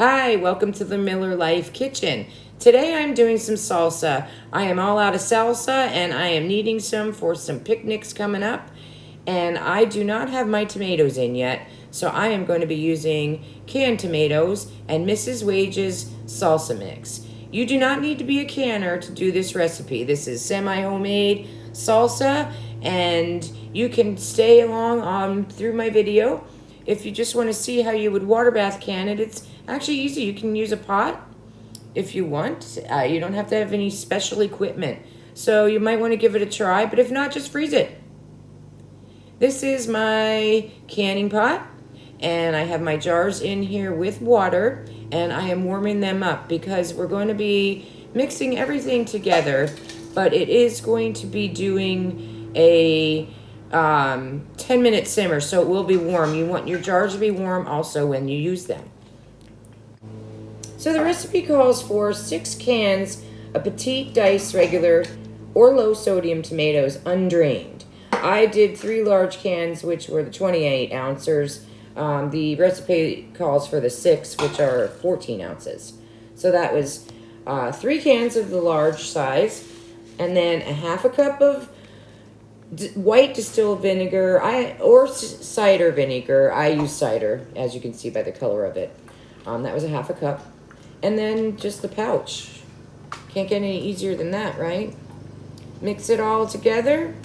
Hi, welcome to the Miller Life Kitchen. Today I'm doing some salsa. I am all out of salsa and I am needing some for some picnics coming up. And I do not have my tomatoes in yet, so I am going to be using canned tomatoes and Mrs. Wage's salsa mix. You do not need to be a canner to do this recipe. This is semi-homemade salsa, and you can stay along through my video. If you just want to see how you would water bath can it, it's actually easy. You can use a pot if you want. You don't have to have any special equipment. So you might want to give it a try, but if not, just freeze it. This is my canning pot, and I have my jars in here with water, and I am warming them up because we're going to be mixing everything together, but it is going to be doing a 10-minute simmer, so it will be warm. You want your jars to be warm also when you use them. So the recipe calls for 6 cans of petite diced regular or low sodium tomatoes undrained. I did 3 large cans, which were the 28 ounces. The recipe calls for the 6, which are 14 ounces. So that was 3 cans of the large size, and then a half a cup of white distilled vinegar or cider vinegar. I use cider, as you can see by the color of it. That was a half a cup. And then just the pouch. Can't get any easier than that, right? Mix it all together,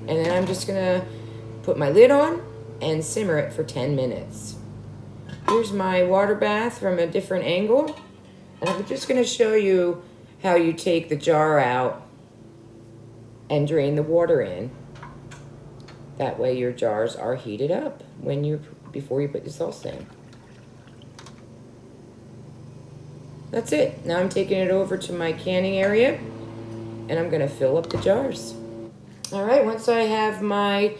and then I'm just gonna put my lid on and simmer it for 10 minutes. Here's my water bath from a different angle, and I'm just gonna show you how you take the jar out and drain the water in. That way your jars are heated up before you put the salsa in. That's it. Now I'm taking it over to my canning area, and I'm gonna fill up the jars. All right, once I have my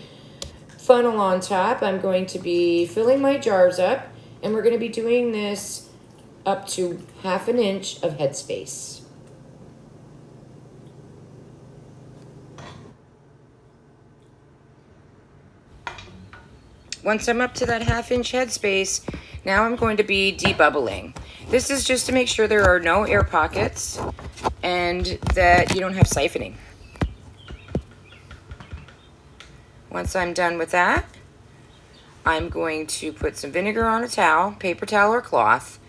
funnel on top, I'm going to be filling my jars up, and we're gonna be doing this up to 1/2 inch of headspace. Once I'm up to that 1/2 inch headspace, now I'm going to be debubbling. This is just to make sure there are no air pockets and that you don't have siphoning. Once I'm done with that, I'm going to put some vinegar on a towel, paper towel or cloth,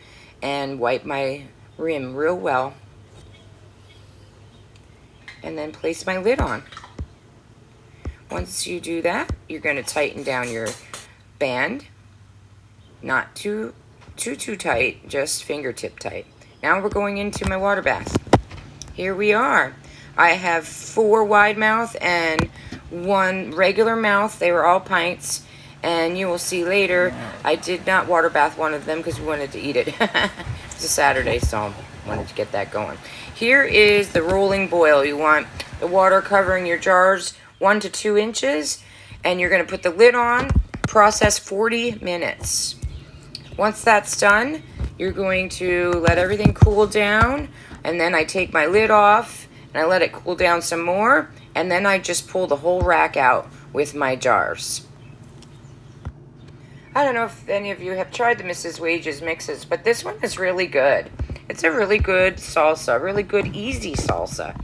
and wipe my rim real well. And then place my lid on. Once you do that, you're going to tighten down your band. Not too tight, just fingertip tight. Now we're going into my water bath. Here we are. I have 4 wide mouth and 1 regular mouth. They were all pints, and you will see later I did not water bath one of them because we wanted to eat it. It's a Saturday, so I wanted to get that going. Here is the rolling boil. You want the water covering your jars 1 to 2 inches, and you're going to put the lid on. Process 40 minutes. Once that's done, you're going to let everything cool down, and then I take my lid off and I let it cool down some more, and then I just pull the whole rack out with my jars. I don't know if any of you have tried the Mrs. Wage's mixes, but this one is really good. It's a really good salsa, really good easy salsa.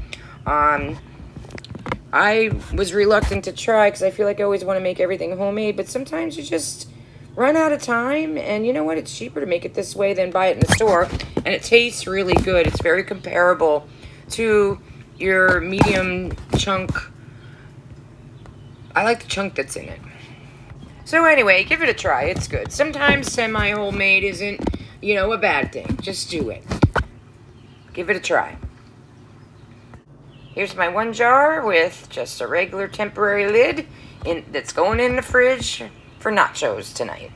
I was reluctant to try because I feel like I always want to make everything homemade, but sometimes you just run out of time, and you know what? It's cheaper to make it this way than buy it in the store, and it tastes really good. It's very comparable to your medium chunk. I like the chunk that's in it. So anyway, give it a try. It's good. Sometimes semi-homemade isn't, a bad thing. Just do it. Give it a try. Here's my 1 jar with just a regular temporary lid that's going in the fridge for nachos tonight.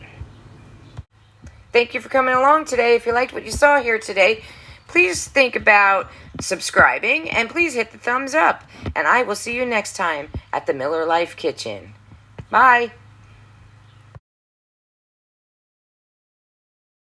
Thank you for coming along today. If you liked what you saw here today, please think about subscribing, and please hit the thumbs up. And I will see you next time at the Miller Life Kitchen. Bye.